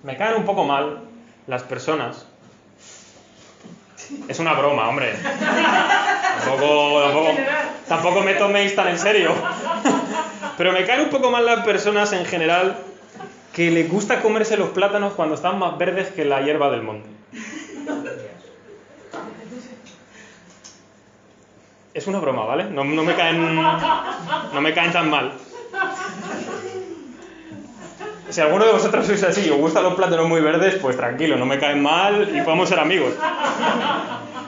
Me caen un poco mal las personas. Es una broma, hombre. Tampoco me toméis tan en serio. Pero me caen un poco mal las personas en general que les gusta comerse los plátanos cuando están más verdes que la hierba del monte. Es una broma, ¿vale? No me caen tan mal. Si alguno de vosotros sois así y os gustan los plátanos muy verdes, pues tranquilo, no me caen mal y podemos ser amigos.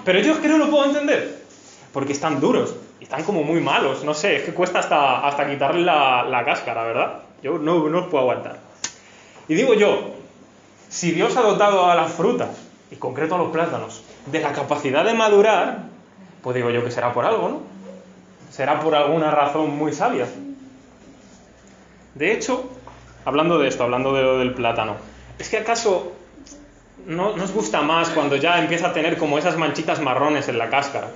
Pero yo es que no lo puedo entender, porque están duros, y están como muy malos, no sé, es que cuesta hasta quitarle la cáscara, ¿verdad? Yo no os puedo aguantar. Y digo yo, si Dios ha dotado a las frutas, y en concreto a los plátanos, de la capacidad de madurar, pues digo yo que será por algo, ¿no? Será por alguna razón muy sabia. De hecho, hablando de esto, hablando de lo del plátano, ¿es que acaso no os gusta más cuando ya empieza a tener como esas manchitas marrones en la cáscara?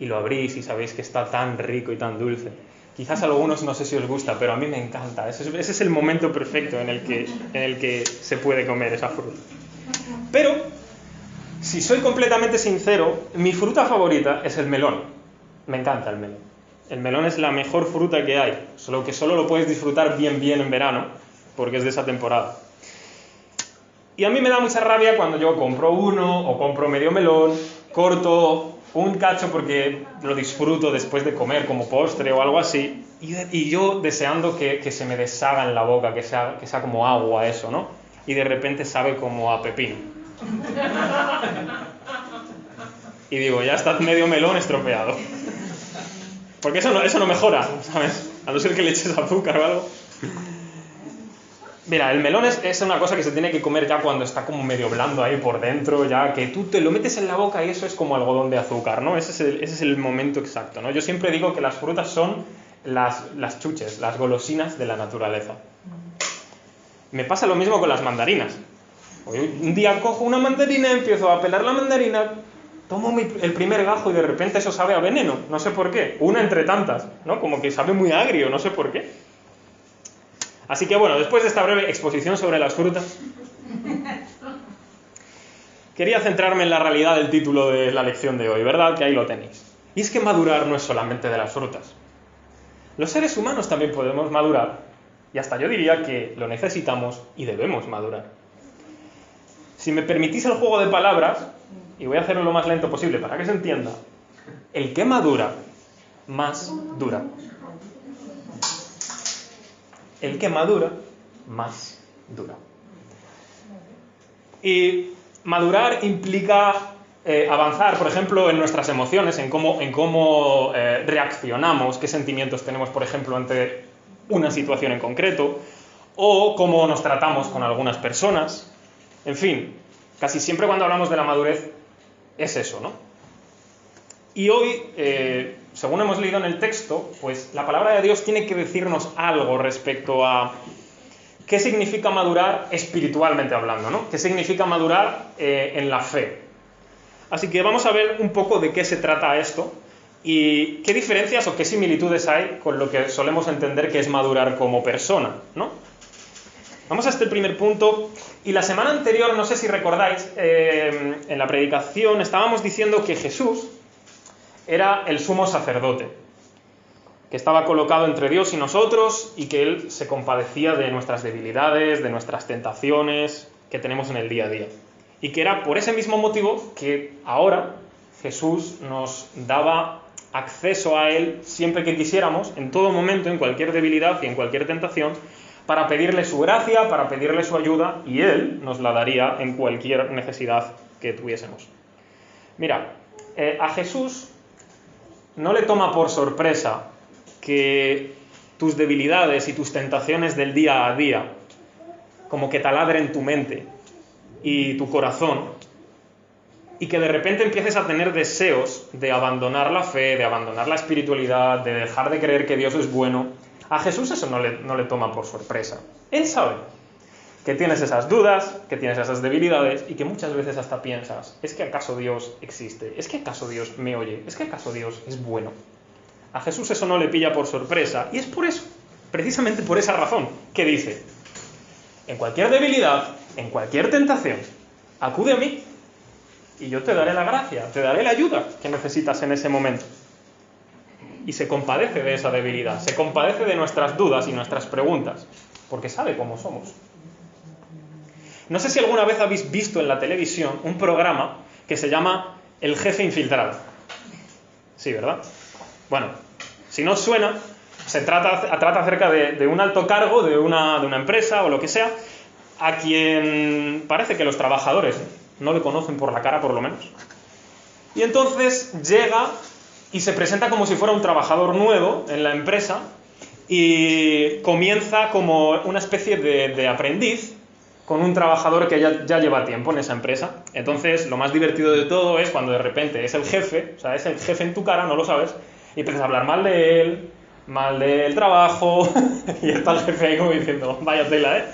Y lo abrís y sabéis que está tan rico y tan dulce. Quizás a algunos no sé si os gusta, pero a mí me encanta. Ese es el momento perfecto en el que se puede comer esa fruta. Pero, si soy completamente sincero, mi fruta favorita es el melón. Me encanta el melón. El melón es la mejor fruta que hay, solo que solo lo puedes disfrutar bien en verano, porque es de esa temporada. Y a mí me da mucha rabia cuando yo compro uno o compro medio melón, corto un cacho porque lo disfruto después de comer como postre o algo así, y yo deseando que se me deshaga en la boca, que sea como agua eso, ¿no? Y de repente sabe como a pepino. Y digo, ya está medio melón estropeado. Porque eso no mejora, ¿sabes? A no ser que le eches azúcar o algo. Mira, el melón es una cosa que se tiene que comer ya cuando está como medio blando ahí por dentro, ya que tú te lo metes en la boca y eso es como algodón de azúcar, ¿no? Ese es el momento exacto, ¿no? Yo siempre digo que las frutas son las chuches, las golosinas de la naturaleza. Me pasa lo mismo con las mandarinas. Un día cojo una mandarina, empiezo a pelar la mandarina, tomo el primer gajo y de repente eso sabe a veneno, no sé por qué, una entre tantas, ¿no? Como que sabe muy agrio, no sé por qué. Así que bueno, después de esta breve exposición sobre las frutas, quería centrarme en la realidad del título de la lección de hoy, ¿verdad? Que ahí lo tenéis. Y es que madurar no es solamente de las frutas. Los seres humanos también podemos madurar, y hasta yo diría que lo necesitamos y debemos madurar. Si me permitís el juego de palabras, y voy a hacerlo lo más lento posible para que se entienda, el que madura, más dura. El que madura, más dura. Y madurar implica avanzar, por ejemplo, en nuestras emociones, en cómo reaccionamos, qué sentimientos tenemos, por ejemplo, ante una situación en concreto, o cómo nos tratamos con algunas personas. En fin, casi siempre cuando hablamos de la madurez es eso, ¿no? Y hoy, según hemos leído en el texto, pues la palabra de Dios tiene que decirnos algo respecto a qué significa madurar espiritualmente hablando, ¿no? ¿Qué significa madurar en la fe? Así que vamos a ver un poco de qué se trata esto y qué diferencias o qué similitudes hay con lo que solemos entender que es madurar como persona, ¿no? Vamos a este primer punto. Y la semana anterior, no sé si recordáis, en la predicación estábamos diciendo que Jesús era el sumo sacerdote, que estaba colocado entre Dios y nosotros y que Él se compadecía de nuestras debilidades, de nuestras tentaciones que tenemos en el día a día. Y que era por ese mismo motivo que ahora Jesús nos daba acceso a Él siempre que quisiéramos, en todo momento, en cualquier debilidad y en cualquier tentación, para pedirle su gracia, para pedirle su ayuda, y Él nos la daría en cualquier necesidad que tuviésemos. Mira, a Jesús no le toma por sorpresa que tus debilidades y tus tentaciones del día a día como que taladren tu mente y tu corazón y que de repente empieces a tener deseos de abandonar la fe, de abandonar la espiritualidad, de dejar de creer que Dios es bueno. A Jesús eso no le toma por sorpresa. Él sabe que tienes esas dudas, que tienes esas debilidades y que muchas veces hasta piensas, ¿es que acaso Dios existe? ¿Es que acaso Dios me oye? ¿Es que acaso Dios es bueno? A Jesús eso no le pilla por sorpresa y es por eso, precisamente por esa razón, que dice, en cualquier debilidad, en cualquier tentación, acude a mí y yo te daré la gracia, te daré la ayuda que necesitas en ese momento. Y se compadece de esa debilidad, se compadece de nuestras dudas y nuestras preguntas, porque sabe cómo somos. No sé si alguna vez habéis visto en la televisión un programa que se llama El jefe infiltrado. Sí, ¿verdad? Bueno, si no os suena, se trata acerca de un alto cargo de una empresa o lo que sea, a quien parece que los trabajadores no le conocen por la cara, por lo menos. Y entonces llega y se presenta como si fuera un trabajador nuevo en la empresa y comienza como una especie de aprendiz con un trabajador que ya lleva tiempo en esa empresa. Entonces, lo más divertido de todo es cuando de repente es el jefe, o sea, es el jefe en tu cara, no lo sabes, y empiezas a hablar mal de él, mal del trabajo, y está el jefe ahí como diciendo, vaya tela, ¿eh?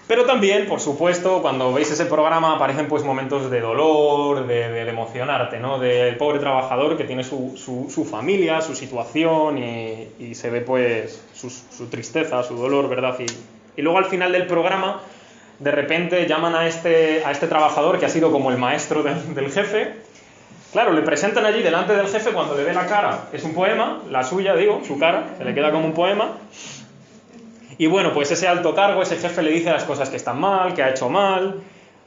Pero también, por supuesto, cuando veis ese programa aparecen pues momentos de dolor, de emocionarte, ¿no? Del pobre trabajador que tiene su familia, su situación y se ve pues su tristeza, su dolor, ¿verdad? Y luego al final del programa, de repente llaman a este trabajador que ha sido como el maestro del jefe. Claro, le presentan allí delante del jefe, cuando le ve la cara, es un poema, la suya, digo, su cara, se le queda como un poema. Y bueno, pues ese alto cargo, ese jefe le dice las cosas que están mal, que ha hecho mal,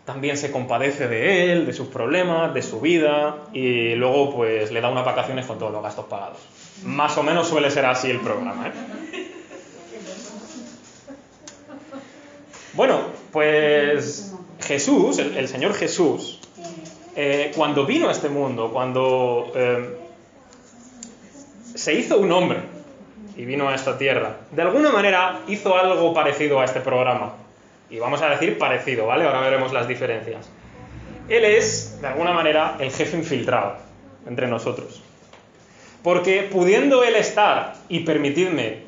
también se compadece de él, de sus problemas, de su vida, y luego pues le da unas vacaciones con todos los gastos pagados. Más o menos suele ser así el programa, ¿eh? Bueno, pues Jesús, el Señor Jesús, cuando vino a este mundo, cuando se hizo un hombre y vino a esta tierra, de alguna manera hizo algo parecido a este programa. Y vamos a decir parecido, ¿vale? Ahora veremos las diferencias. Él es, de alguna manera, el jefe infiltrado entre nosotros. Porque pudiendo él estar, y permitidme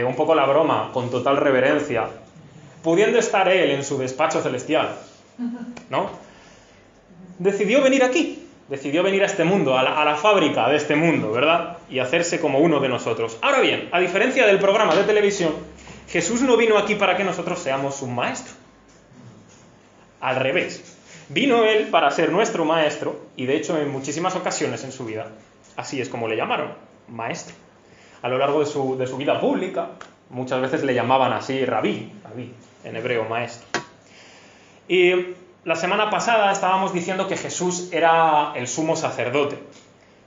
un poco la broma, con total reverencia, pudiendo estar él en su despacho celestial, ¿no? Decidió venir aquí. Decidió venir a este mundo, a la fábrica de este mundo, ¿verdad? Y hacerse como uno de nosotros. Ahora bien, a diferencia del programa de televisión, Jesús no vino aquí para que nosotros seamos un maestro. Al revés. Vino Él para ser nuestro maestro, y de hecho en muchísimas ocasiones en su vida, así es como le llamaron, maestro. A lo largo de su vida pública, muchas veces le llamaban así rabí, en hebreo, maestro. Y la semana pasada estábamos diciendo que Jesús era el sumo sacerdote,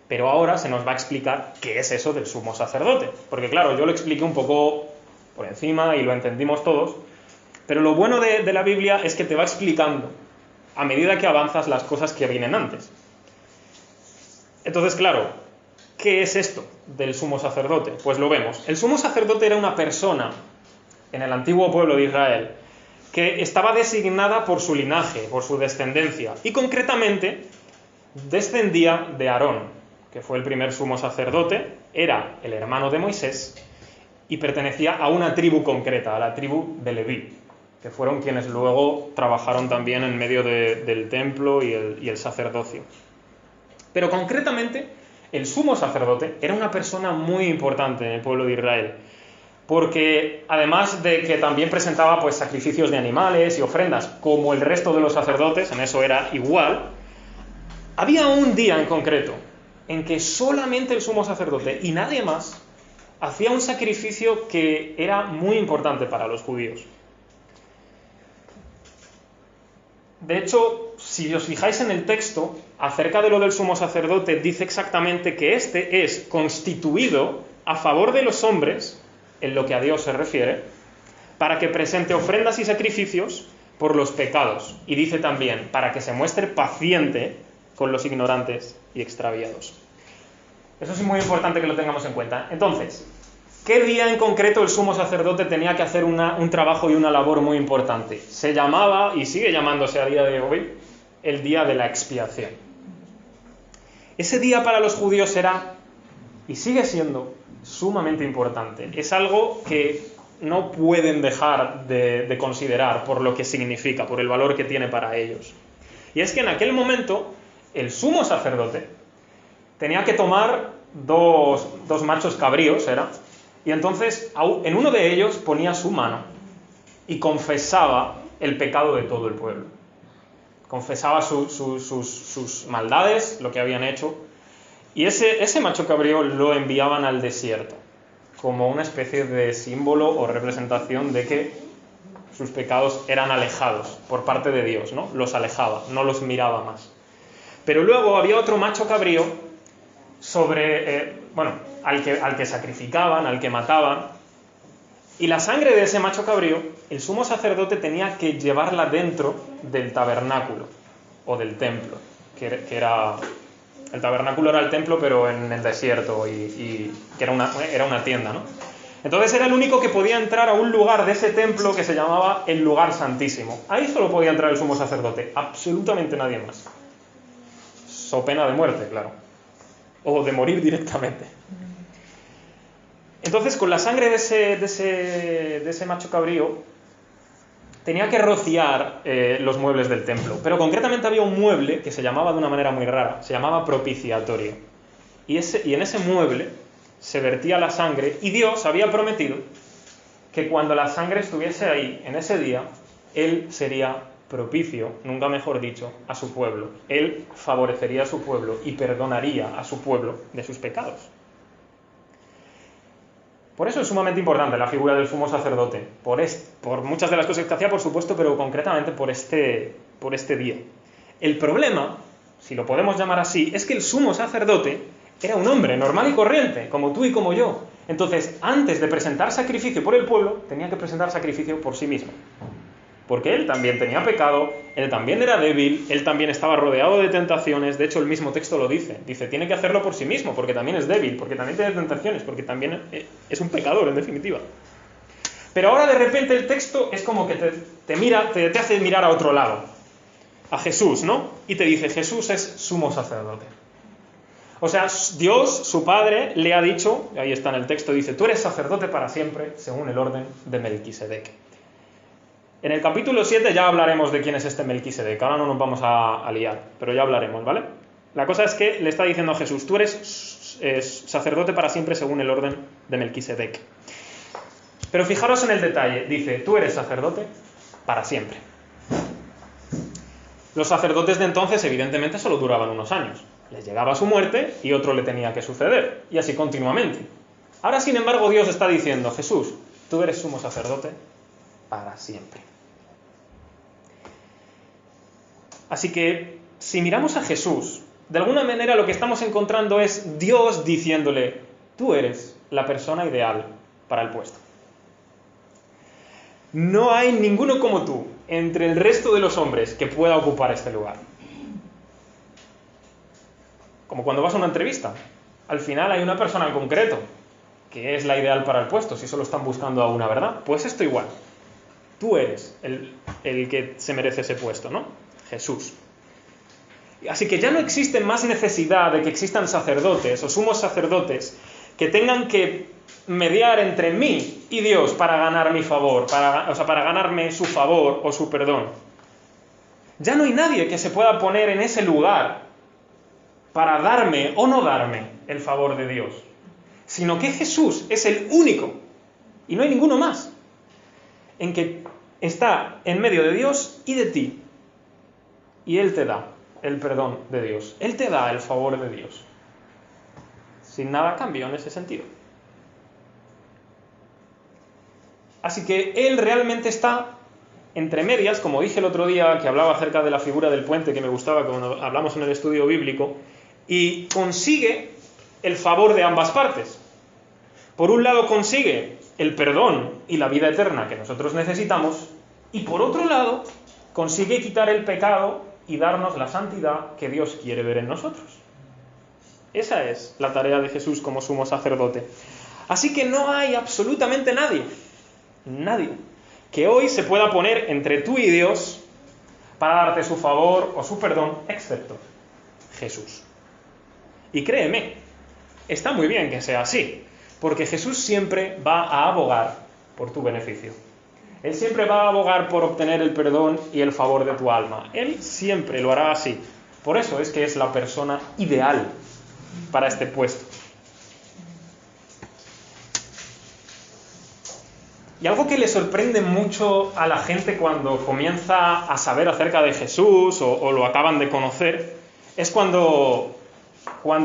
pero ahora se nos va a explicar qué es eso del sumo sacerdote. Porque claro, yo lo expliqué un poco por encima y lo entendimos todos, pero lo bueno de la Biblia es que te va explicando a medida que avanzas las cosas que vienen antes. Entonces, claro, ¿qué es esto del sumo sacerdote? Pues lo vemos. El sumo sacerdote era una persona en el antiguo pueblo de Israel que estaba designada por su linaje, por su descendencia, y concretamente descendía de Aarón, que fue el primer sumo sacerdote, era el hermano de Moisés y pertenecía a una tribu concreta, a la tribu de Leví, que fueron quienes luego trabajaron también en medio del templo y el sacerdocio. Pero concretamente, el sumo sacerdote era una persona muy importante en el pueblo de Israel, porque además de que también presentaba pues sacrificios de animales y ofrendas, como el resto de los sacerdotes, en eso era igual, había un día en concreto en que solamente el sumo sacerdote y nadie más hacía un sacrificio que era muy importante para los judíos. De hecho, si os fijáis en el texto, acerca de lo del sumo sacerdote, dice exactamente que este es constituido a favor de los hombres, en lo que a Dios se refiere, para que presente ofrendas y sacrificios por los pecados. Y dice también, para que se muestre paciente con los ignorantes y extraviados. Eso es muy importante que lo tengamos en cuenta. Entonces, ¿qué día en concreto el sumo sacerdote tenía que hacer un trabajo y una labor muy importante? Se llamaba, y sigue llamándose a día de hoy, el día de la expiación. Ese día para los judíos era, y sigue siendo, sumamente importante. Es algo que no pueden dejar de considerar por lo que significa, por el valor que tiene para ellos. Y es que en aquel momento, el sumo sacerdote tenía que tomar dos machos cabríos, y entonces en uno de ellos ponía su mano y confesaba el pecado de todo el pueblo. Confesaba sus maldades, lo que habían hecho, y ese macho cabrío lo enviaban al desierto, como una especie de símbolo o representación de que sus pecados eran alejados por parte de Dios, ¿no? Los alejaba, no los miraba más. Pero luego había otro macho cabrío al que sacrificaban, al que mataban, y la sangre de ese macho cabrío, el sumo sacerdote tenía que llevarla dentro del tabernáculo o del templo, que era... El tabernáculo era el templo, pero en el desierto, y que era una tienda, ¿no? Entonces era el único que podía entrar a un lugar de ese templo que se llamaba el lugar santísimo. Ahí solo podía entrar el sumo sacerdote, absolutamente nadie más. So pena de muerte, claro. O de morir directamente. Entonces, con la sangre de ese macho cabrío, tenía que rociar los muebles del templo. Pero concretamente había un mueble que se llamaba de una manera muy rara, se llamaba propiciatorio. Y en ese mueble se vertía la sangre, y Dios había prometido que cuando la sangre estuviese ahí, en ese día, Él sería propicio, nunca mejor dicho, a su pueblo. Él favorecería a su pueblo y perdonaría a su pueblo de sus pecados. Por eso es sumamente importante la figura del sumo sacerdote, por muchas de las cosas que hacía, por supuesto, pero concretamente por este día. El problema, si lo podemos llamar así, es que el sumo sacerdote era un hombre normal y corriente, como tú y como yo. Entonces, antes de presentar sacrificio por el pueblo, tenía que presentar sacrificio por sí mismo. Porque él también tenía pecado, él también era débil, él también estaba rodeado de tentaciones. De hecho, el mismo texto lo dice. Dice, tiene que hacerlo por sí mismo, porque también es débil, porque también tiene tentaciones, porque también es un pecador, en definitiva. Pero ahora, de repente, el texto es como que te hace mirar a otro lado. A Jesús, ¿no? Y te dice, Jesús es sumo sacerdote. O sea, Dios, su Padre, le ha dicho, ahí está en el texto, dice, tú eres sacerdote para siempre, según el orden de Melquisedec. En el capítulo 7 ya hablaremos de quién es este Melquisedec, ahora no nos vamos a liar, pero ya hablaremos, ¿vale? La cosa es que le está diciendo a Jesús, tú eres sacerdote para siempre, según el orden de Melquisedec. Pero fijaros en el detalle, dice, tú eres sacerdote para siempre. Los sacerdotes de entonces, evidentemente, solo duraban unos años. Les llegaba su muerte y otro le tenía que suceder, y así continuamente. Ahora, sin embargo, Dios está diciendo, Jesús, tú eres sumo sacerdote para siempre. Así que, si miramos a Jesús, de alguna manera lo que estamos encontrando es Dios diciéndole, tú eres la persona ideal para el puesto. No hay ninguno como tú entre el resto de los hombres que pueda ocupar este lugar. Como cuando vas a una entrevista. Al final hay una persona en concreto que es la ideal para el puesto, si solo están buscando a una, ¿verdad? Pues esto igual. Tú eres el que se merece ese puesto, ¿no? Jesús. Así que ya no existe más necesidad de que existan sacerdotes o sumos sacerdotes que tengan que mediar entre mí y Dios para ganar mi favor, para ganarme su favor o su perdón. Ya no hay nadie que se pueda poner en ese lugar para darme o no darme el favor de Dios, sino que Jesús es el único, y no hay ninguno más, en que está en medio de Dios y de ti, y Él te da el perdón de Dios, Él te da el favor de Dios, sin nada a cambio en ese sentido. Así que Él realmente está entre medias, como dije el otro día, que hablaba acerca de la figura del puente, que me gustaba cuando hablamos en el estudio bíblico, y consigue el favor de ambas partes. Por un lado consigue el perdón y la vida eterna que nosotros necesitamos, y por otro lado consigue quitar el pecado y darnos la santidad que Dios quiere ver en nosotros. Esa es la tarea de Jesús como sumo sacerdote. Así que no hay absolutamente nadie que hoy se pueda poner entre tú y Dios para darte su favor o su perdón, excepto Jesús. Y créeme, está muy bien que sea así, porque Jesús siempre va a abogar por tu beneficio. Él siempre va a abogar por obtener el perdón y el favor de tu alma. Él siempre lo hará así. Por eso es que es la persona ideal para este puesto. Y algo que le sorprende mucho a la gente cuando comienza a saber acerca de Jesús o lo acaban de conocer, es cuando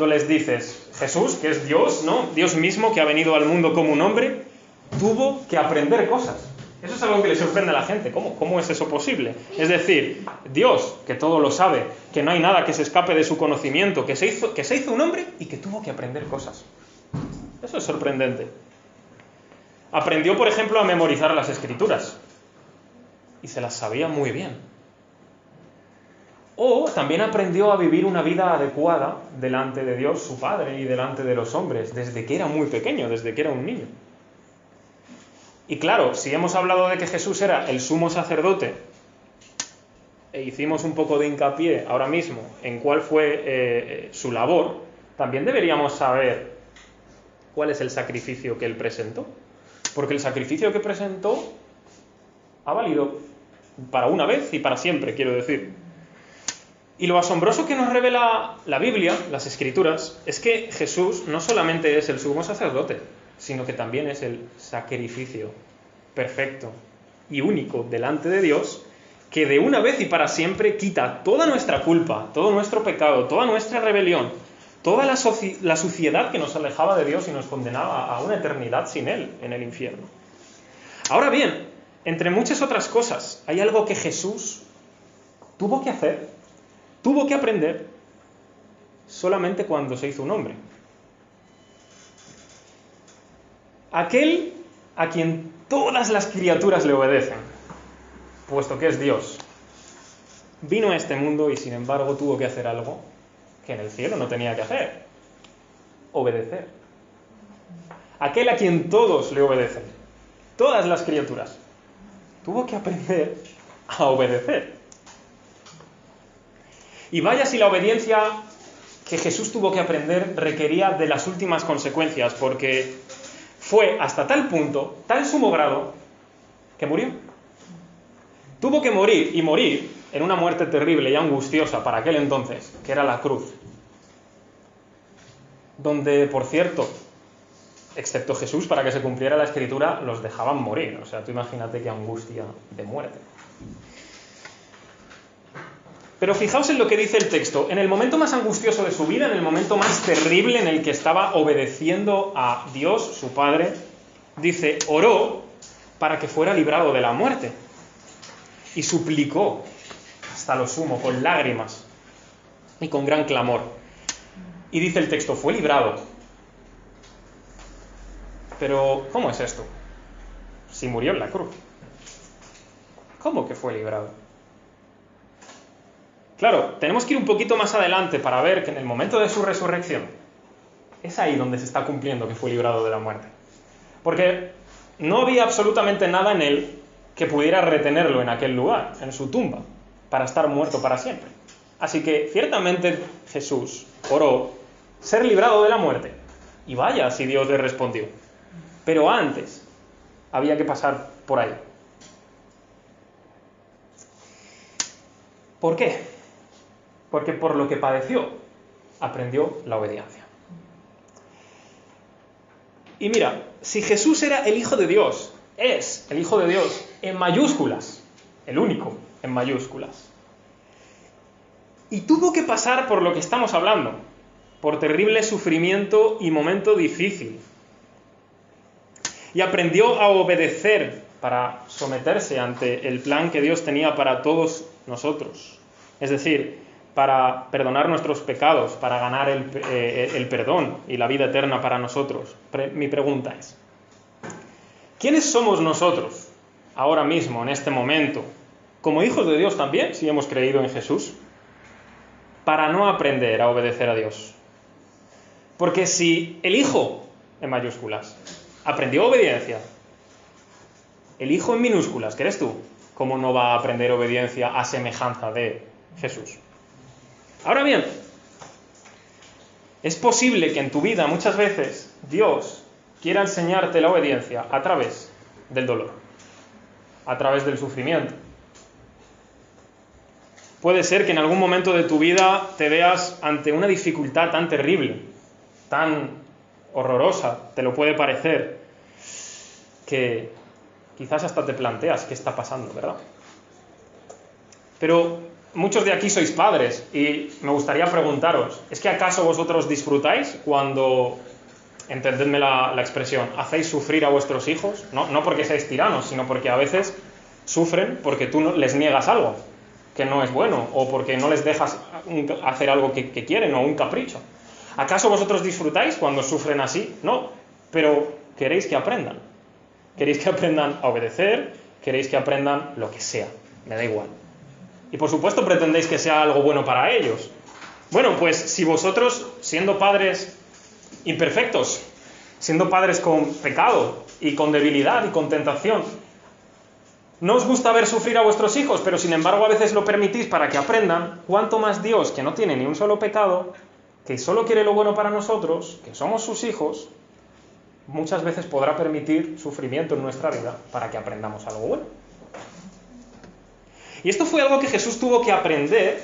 les dices, Jesús, que es Dios, ¿no? Dios mismo que ha venido al mundo como un hombre, tuvo que aprender cosas. Eso es algo que le sorprende a la gente. ¿Cómo es eso posible? Es decir, Dios, que todo lo sabe, que no hay nada que se escape de su conocimiento, que se hizo un hombre y que tuvo que aprender cosas. Eso es sorprendente. Aprendió, por ejemplo, a memorizar las Escrituras. Y se las sabía muy bien. O también aprendió a vivir una vida adecuada delante de Dios, su Padre, y delante de los hombres, desde que era muy pequeño, desde que era un niño. Y claro, si hemos hablado de que Jesús era el sumo sacerdote, e hicimos un poco de hincapié ahora mismo en cuál fue su labor, también deberíamos saber cuál es el sacrificio que él presentó. Porque el sacrificio que presentó ha valido para una vez y para siempre, quiero decir. Y lo asombroso que nos revela la Biblia, las Escrituras, es que Jesús no solamente es el sumo sacerdote, sino que también es el sacrificio perfecto y único delante de Dios, que de una vez y para siempre quita toda nuestra culpa, todo nuestro pecado, toda nuestra rebelión, toda la suciedad que nos alejaba de Dios y nos condenaba a una eternidad sin Él en el infierno. Ahora bien, entre muchas otras cosas, hay algo que Jesús tuvo que hacer, tuvo que aprender, solamente cuando se hizo un hombre. Aquel a quien todas las criaturas le obedecen, puesto que es Dios, vino a este mundo y sin embargo tuvo que hacer algo que en el cielo no tenía que hacer: obedecer. Aquel a quien todos le obedecen, todas las criaturas, tuvo que aprender a obedecer. Y vaya si la obediencia que Jesús tuvo que aprender requería de las últimas consecuencias, porque fue hasta tal punto, tal sumo grado, que murió. Tuvo que morir, y morir en una muerte terrible y angustiosa para aquel entonces, que era la cruz. Donde, por cierto, excepto Jesús, para que se cumpliera la Escritura, los dejaban morir. O sea, tú imagínate qué angustia de muerte. Pero fijaos en lo que dice el texto. En el momento más angustioso de su vida, en el momento más terrible en el que estaba obedeciendo a Dios, su Padre, dice, oró para que fuera librado de la muerte. Y suplicó hasta lo sumo, con lágrimas y con gran clamor. Y dice el texto, fue librado. Pero, ¿cómo es esto? Si murió en la cruz. ¿Cómo que fue librado? Claro, tenemos que ir un poquito más adelante para ver que en el momento de su resurrección es ahí donde se está cumpliendo que fue librado de la muerte. Porque no había absolutamente nada en él que pudiera retenerlo en aquel lugar, en su tumba, para estar muerto para siempre. Así que ciertamente Jesús oró ser librado de la muerte. Y vaya si Dios le respondió. Pero antes había que pasar por ahí. ¿Por qué? Porque por lo que padeció, aprendió la obediencia. Y mira, si Jesús era el Hijo de Dios, es el Hijo de Dios en mayúsculas, el único en mayúsculas. Y tuvo que pasar por lo que estamos hablando, por terrible sufrimiento y momento difícil. Y aprendió a obedecer para someterse ante el plan que Dios tenía para todos nosotros. Es decir, para perdonar nuestros pecados, para ganar el perdón y la vida eterna para nosotros. Mi pregunta es, ¿quiénes somos nosotros ahora mismo, en este momento, como hijos de Dios también, si hemos creído en Jesús, para no aprender a obedecer a Dios? Porque si el Hijo, en mayúsculas, aprendió obediencia, el Hijo en minúsculas, que eres tú, ¿cómo no va a aprender obediencia a semejanza de Jesús? Ahora bien, es posible que en tu vida muchas veces Dios quiera enseñarte la obediencia a través del dolor, a través del sufrimiento. Puede ser que en algún momento de tu vida te veas ante una dificultad tan terrible, tan horrorosa, te lo puede parecer, que Quizás hasta te planteas qué está pasando, ¿verdad? Pero muchos de aquí sois padres y me gustaría preguntaros, ¿es que acaso vosotros disfrutáis cuando, entendedme la expresión, hacéis sufrir a vuestros hijos? No porque seáis tiranos, sino porque a veces sufren porque tú les niegas algo que no es bueno, o porque no les dejas hacer algo que quieren, o un capricho. ¿Acaso vosotros disfrutáis cuando sufren así? No, pero queréis que aprendan. Queréis que aprendan a obedecer, queréis que aprendan lo que sea, me da igual. Y por supuesto pretendéis que sea algo bueno para ellos. Bueno, pues si vosotros, siendo padres imperfectos, siendo padres con pecado y con debilidad y con tentación, no os gusta ver sufrir a vuestros hijos, pero sin embargo a veces lo permitís para que aprendan, ¿cuánto más Dios, que no tiene ni un solo pecado, que solo quiere lo bueno para nosotros, que somos sus hijos, muchas veces podrá permitir sufrimiento en nuestra vida para que aprendamos algo bueno? Y esto fue algo que Jesús tuvo que aprender,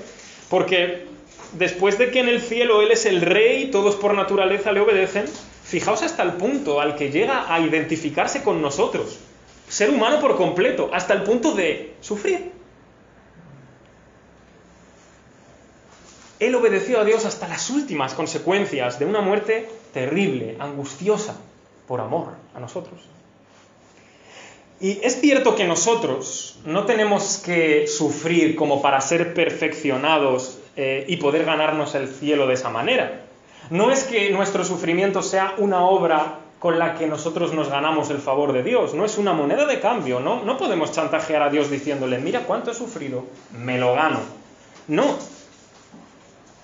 porque después de que en el cielo Él es el rey, todos por naturaleza le obedecen, fijaos hasta el punto al que llega a identificarse con nosotros, ser humano por completo, hasta el punto de sufrir. Él obedeció a Dios hasta las últimas consecuencias de una muerte terrible, angustiosa, por amor a nosotros. Y es cierto que nosotros no tenemos que sufrir como para ser perfeccionados y poder ganarnos el cielo de esa manera. No es que nuestro sufrimiento sea una obra con la que nosotros nos ganamos el favor de Dios, no es una moneda de cambio, no podemos chantajear a Dios diciéndole, mira cuánto he sufrido, me lo gano. No,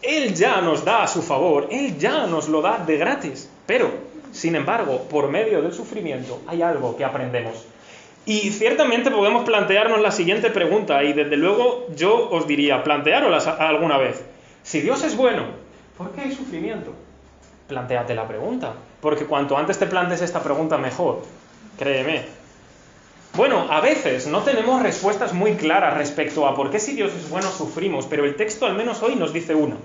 Él ya nos da a su favor, Él ya nos lo da de gratis, pero, sin embargo, por medio del sufrimiento hay algo que aprendemos. Y ciertamente podemos plantearnos la siguiente pregunta, y desde luego yo os diría, planteárosla alguna vez. Si Dios es bueno, ¿por qué hay sufrimiento? Plantéate la pregunta, porque cuanto antes te plantes esta pregunta mejor, créeme. Bueno, a veces no tenemos respuestas muy claras respecto a por qué si Dios es bueno sufrimos, pero el texto al menos hoy nos dice una.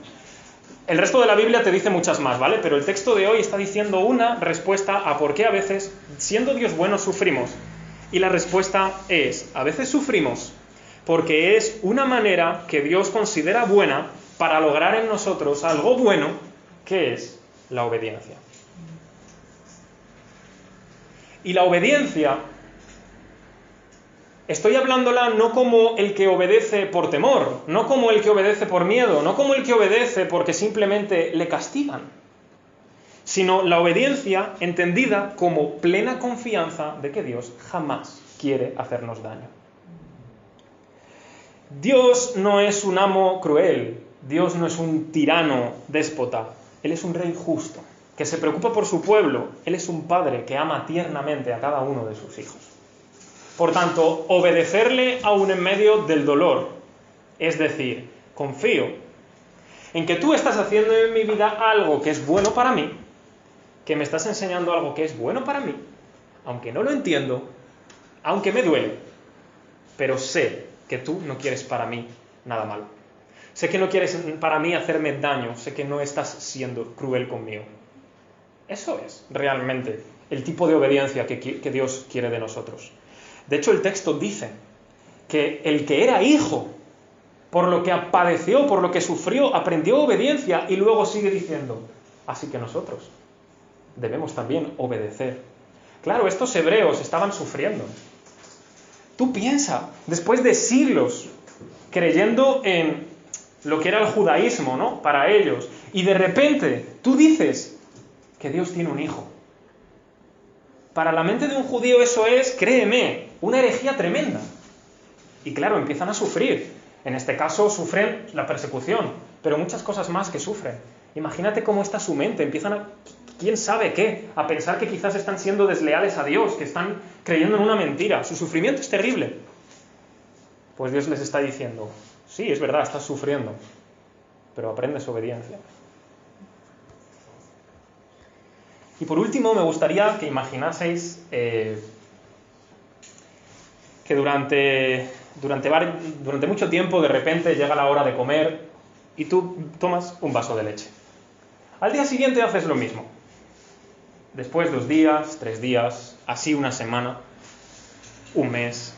El resto de la Biblia te dice muchas más, ¿vale? Pero el texto de hoy está diciendo una respuesta a por qué a veces, siendo Dios bueno, sufrimos. Y la respuesta es, a veces sufrimos porque es una manera que Dios considera buena para lograr en nosotros algo bueno, que es la obediencia. Y la obediencia, estoy hablándola no como el que obedece por temor, no como el que obedece por miedo, no como el que obedece porque simplemente le castigan, sino la obediencia entendida como plena confianza de que Dios jamás quiere hacernos daño. Dios no es un amo cruel, Dios no es un tirano déspota, Él es un rey justo, que se preocupa por su pueblo, Él es un padre que ama tiernamente a cada uno de sus hijos. Por tanto, obedecerle aún en medio del dolor, es decir, confío en que tú estás haciendo en mi vida algo que es bueno para mí, que me estás enseñando algo que es bueno para mí, aunque no lo entiendo, aunque me duele, pero sé que tú no quieres para mí nada malo. Sé que no quieres para mí hacerme daño, sé que no estás siendo cruel conmigo. Eso es realmente el tipo de obediencia que Dios quiere de nosotros. De hecho, el texto dice que el que era hijo, por lo que padeció, por lo que sufrió, aprendió obediencia y luego sigue diciendo, así que nosotros debemos también obedecer. Claro, estos hebreos estaban sufriendo. Tú piensa, después de siglos creyendo en lo que era el judaísmo, ¿no? Para ellos, y de repente tú dices que Dios tiene un hijo. Para la mente de un judío eso es, créeme, una herejía tremenda. Y claro, empiezan a sufrir. En este caso sufren la persecución, pero muchas cosas más que sufren. Imagínate cómo está su mente, empiezan a, quién sabe qué, a pensar que quizás están siendo desleales a Dios, que están creyendo en una mentira. Su sufrimiento es terrible. Pues Dios les está diciendo, sí, es verdad, estás sufriendo, pero aprendes obediencia. Y por último, me gustaría que imaginaseis que durante mucho tiempo, de repente, llega la hora de comer y tú tomas un vaso de leche. Al día siguiente haces lo mismo. Después 2 días, 3 días, así una semana. un mes,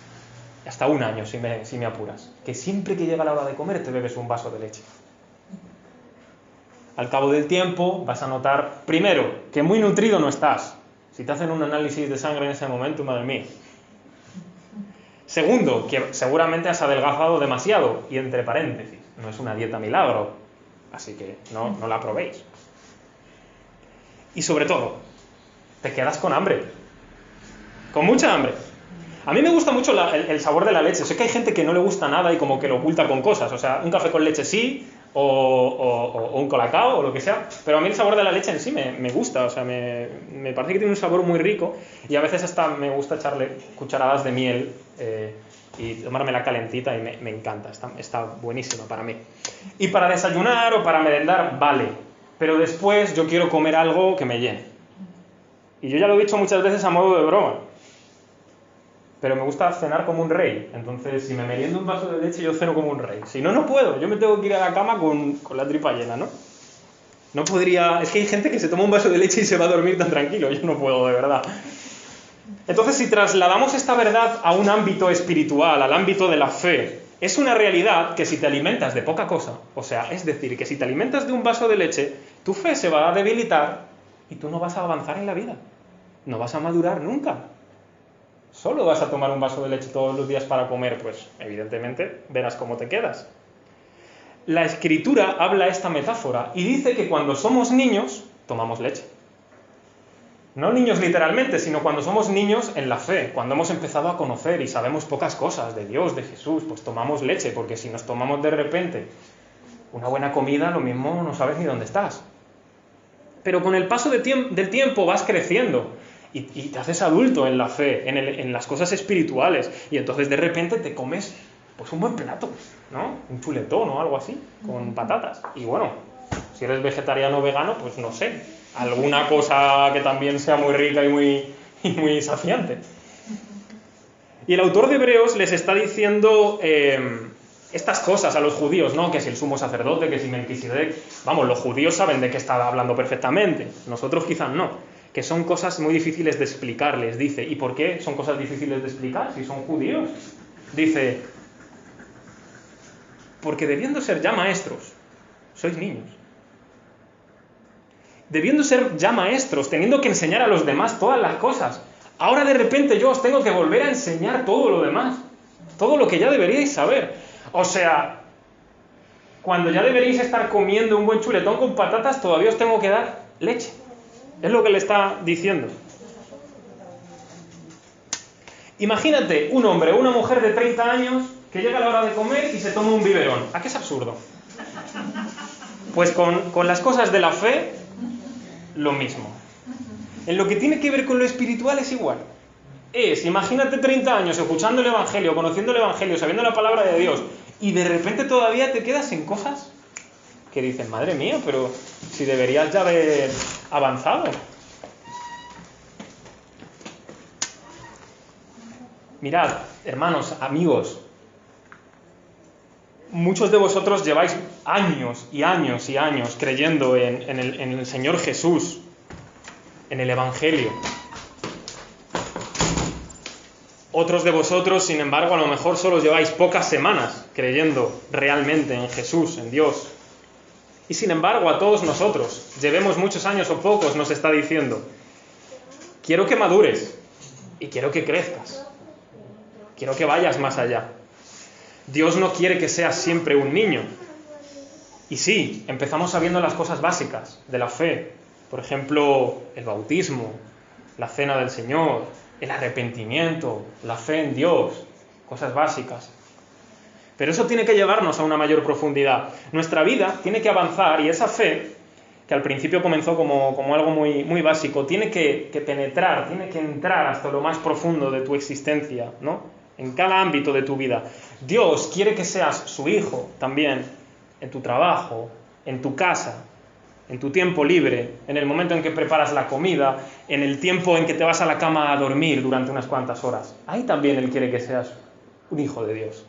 hasta un año si me apuras. Que siempre que llega la hora de comer te bebes un vaso de leche. Al cabo del tiempo vas a notar, primero, que muy nutrido no estás. Si te hacen un análisis de sangre en ese momento, madre mía. Segundo, que seguramente has adelgazado demasiado. Y entre paréntesis, no es una dieta milagro. Así que no la probéis. Y sobre todo, te quedas con hambre. Con mucha hambre. A mí me gusta mucho el sabor de la leche. Sé que hay gente que no le gusta nada y como que lo oculta con cosas. O sea, un café con leche sí, o un colacao, o lo que sea. Pero a mí el sabor de la leche en sí me gusta. O sea, me parece que tiene un sabor muy rico. Y a veces hasta me gusta echarle cucharadas de miel y tomármela calentita y me encanta. Está buenísima para mí. Y para desayunar o para merendar, vale. Pero después yo quiero comer algo que me llene. Y yo ya lo he dicho muchas veces a modo de broma. Pero me gusta cenar como un rey. Entonces, si me meriendo un vaso de leche, yo ceno como un rey. Si no, no puedo. Yo me tengo que ir a la cama con la tripa llena, ¿no? No podría... Es que hay gente que se toma un vaso de leche y se va a dormir tan tranquilo. Yo no puedo, de verdad. Entonces, si trasladamos esta verdad a un ámbito espiritual, al ámbito de la fe, es una realidad que si te alimentas de poca cosa, o sea, es decir, que si te alimentas de un vaso de leche, tu fe se va a debilitar y tú no vas a avanzar en la vida. No vas a madurar nunca. Solo vas a tomar un vaso de leche todos los días para comer, pues evidentemente verás cómo te quedas. La Escritura habla esta metáfora y dice que cuando somos niños, tomamos leche. No niños literalmente, sino cuando somos niños en la fe, cuando hemos empezado a conocer y sabemos pocas cosas de Dios, de Jesús, pues tomamos leche, porque si nos tomamos de repente una buena comida, lo mismo no sabes ni dónde estás. Pero con el paso del tiempo vas creciendo. Y te haces adulto en la fe, en las cosas espirituales. Y entonces de repente te comes pues un buen plato, ¿no? Un chuletón o algo así, con patatas. Y bueno, si eres vegetariano o vegano, pues no sé, alguna cosa que también sea muy rica y muy saciante. Y el autor de Hebreos les está diciendo estas cosas a los judíos, ¿no? Que si el sumo sacerdote, que si Melquisedec... Vamos, los judíos saben de qué está hablando perfectamente. Nosotros quizás no. Que son cosas muy difíciles de explicar, les dice. ¿Y por qué son cosas difíciles de explicar si son judíos? Dice, porque debiendo ser ya maestros, sois niños. Debiendo ser ya maestros, teniendo que enseñar a los demás todas las cosas. Ahora de repente yo os tengo que volver a enseñar todo lo demás. Todo lo que ya deberíais saber. O sea, cuando ya deberíais estar comiendo un buen chuletón con patatas, todavía os tengo que dar leche. Es lo que le está diciendo. Imagínate un hombre o una mujer de 30 años que llega a la hora de comer y se toma un biberón. ¿A qué es absurdo? Pues con las cosas de la fe, lo mismo. En lo que tiene que ver con lo espiritual es igual. Imagínate 30 años escuchando el Evangelio, conociendo el Evangelio, sabiendo la palabra de Dios, y de repente todavía te quedas en cosas que dices, madre mía, pero si deberías ya haber avanzado. Mirad, hermanos, amigos, muchos de vosotros lleváis años y años y años creyendo en el Señor Jesús, en el Evangelio. Otros de vosotros, sin embargo, a lo mejor solo lleváis pocas semanas creyendo realmente en Jesús, en Dios. Y sin embargo, a todos nosotros, llevemos muchos años o pocos, nos está diciendo, quiero que madures y quiero que crezcas. Quiero que vayas más allá. Dios no quiere que seas siempre un niño. Y sí, empezamos sabiendo las cosas básicas de la fe. Por ejemplo, el bautismo, la cena del Señor, el arrepentimiento, la fe en Dios, cosas básicas. Pero eso tiene que llevarnos a una mayor profundidad. Nuestra vida tiene que avanzar y esa fe, que al principio comenzó como algo muy básico, tiene que penetrar, tiene que entrar hasta lo más profundo de tu existencia, ¿no? En cada ámbito de tu vida. Dios quiere que seas su hijo también en tu trabajo, en tu casa, en tu tiempo libre, en el momento en que preparas la comida, en el tiempo en que te vas a la cama a dormir durante unas cuantas horas. Ahí también Él quiere que seas un hijo de Dios.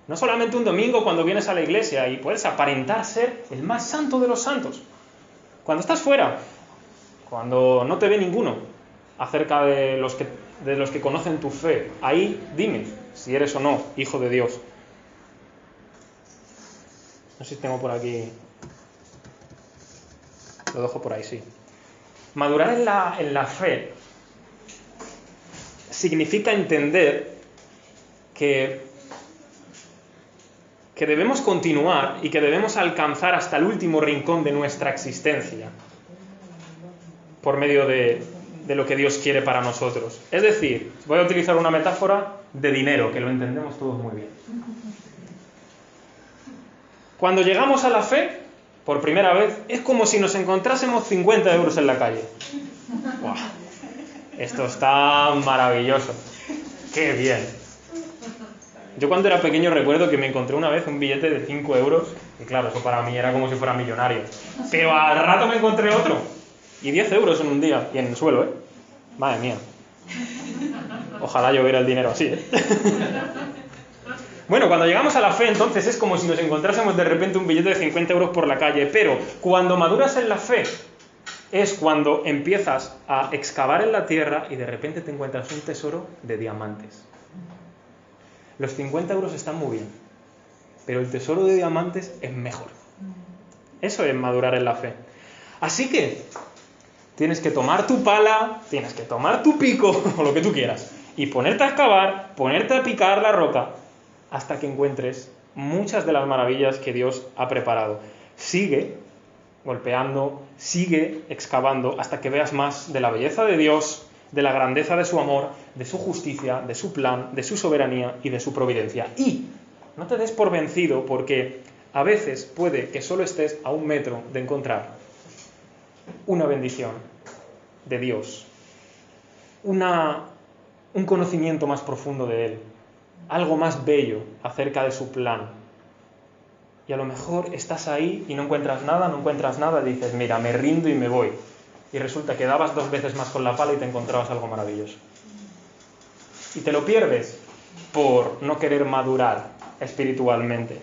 No solamente un domingo cuando vienes a la iglesia y puedes aparentar ser el más santo de los santos. Cuando estás fuera, cuando no te ve ninguno acerca de los que de los que conocen tu fe. Ahí dime si eres o no hijo de Dios. No sé si tengo por aquí... Lo dejo por ahí, sí. Madurar en la fe significa entender que debemos continuar y que debemos alcanzar hasta el último rincón de nuestra existencia por medio de lo que Dios quiere para nosotros. Es decir, voy a utilizar una metáfora de dinero, que lo entendemos todos muy bien. Cuando llegamos a la fe, por primera vez, es como si nos encontrásemos 50 euros en la calle. ¡Buah! Esto está maravilloso. ¡Qué bien! Yo cuando era pequeño recuerdo que me encontré una vez un billete de 5 euros, y claro, eso para mí era como si fuera millonario. Pero al rato me encontré otro, y 10 euros en un día, y en el suelo, ¿eh? Madre mía. Ojalá yo viera el dinero así, ¿eh? Bueno, cuando llegamos a la fe, entonces es como si nos encontrásemos de repente un billete de 50 euros por la calle, pero cuando maduras en la fe, es cuando empiezas a excavar en la tierra y de repente te encuentras un tesoro de diamantes. Los 50 euros están muy bien, pero el tesoro de diamantes es mejor. Eso es madurar en la fe. Así que tienes que tomar tu pala, tienes que tomar tu pico, o lo que tú quieras, y ponerte a excavar, ponerte a picar la roca, hasta que encuentres muchas de las maravillas que Dios ha preparado. Sigue golpeando, sigue excavando, hasta que veas más de la belleza de Dios, de la grandeza de su amor, de su justicia, de su plan, de su soberanía y de su providencia. Y no te des por vencido, porque a veces puede que solo estés a 1 metro de encontrar una bendición de Dios, un conocimiento más profundo de Él, algo más bello acerca de su plan. Y a lo mejor estás ahí y no encuentras nada, y dices, mira, me rindo y me voy. Y resulta que dabas 2 veces más con la pala y te encontrabas algo maravilloso. Y te lo pierdes por no querer madurar espiritualmente.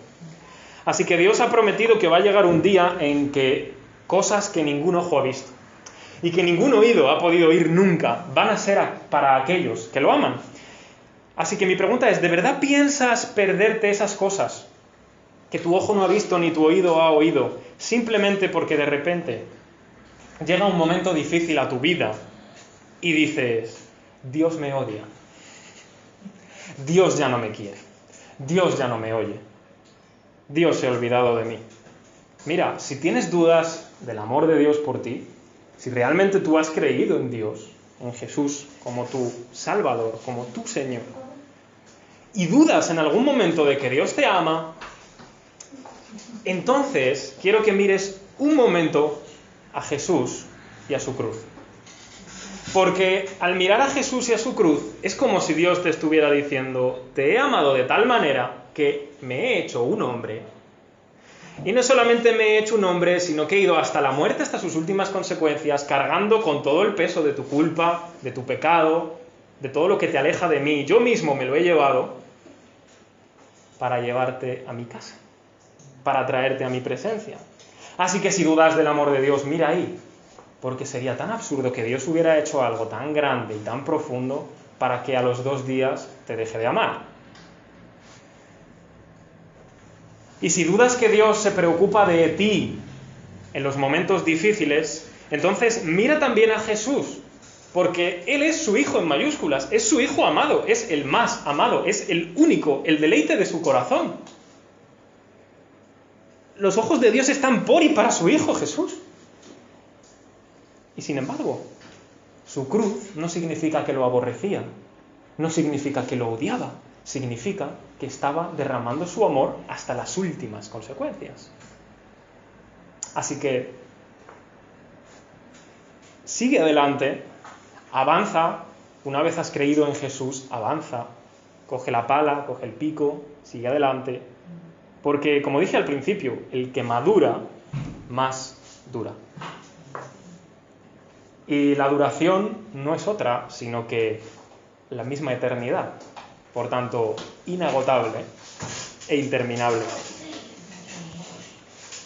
Así que Dios ha prometido que va a llegar un día en que cosas que ningún ojo ha visto y que ningún oído ha podido oír nunca van a ser para aquellos que lo aman. Así que mi pregunta es, ¿de verdad piensas perderte esas cosas que tu ojo no ha visto ni tu oído ha oído, simplemente porque de repente llega un momento difícil a tu vida y dices, Dios me odia, Dios ya no me quiere, Dios ya no me oye, Dios se ha olvidado de mí? Mira, si tienes dudas del amor de Dios por ti, si realmente tú has creído en Dios, en Jesús, como tu Salvador, como tu Señor, y dudas en algún momento de que Dios te ama, entonces quiero que mires un momento a Jesús y a su cruz. Porque al mirar a Jesús y a su cruz, es como si Dios te estuviera diciendo, te he amado de tal manera que me he hecho un hombre. Y no solamente me he hecho un hombre, sino que he ido hasta la muerte, hasta sus últimas consecuencias, cargando con todo el peso de tu culpa, de tu pecado, de todo lo que te aleja de mí. Yo mismo me lo he llevado para llevarte a mi casa, para traerte a mi presencia. Así que si dudas del amor de Dios, mira ahí, porque sería tan absurdo que Dios hubiera hecho algo tan grande y tan profundo para que a los 2 días te deje de amar. Y si dudas que Dios se preocupa de ti en los momentos difíciles, entonces mira también a Jesús, porque Él es su Hijo en mayúsculas, es su Hijo amado, es el más amado, es el único, el deleite de su corazón. Los ojos de Dios están por y para su Hijo Jesús. Y sin embargo, su cruz no significa que lo aborrecía, no significa que lo odiaba, significa que estaba derramando su amor hasta las últimas consecuencias. Así que sigue adelante, avanza, una vez has creído en Jesús, avanza, coge la pala, coge el pico, sigue adelante, porque como dije al principio, el que madura, más dura. Y la duración no es otra, sino que la misma eternidad. Por tanto, inagotable e interminable.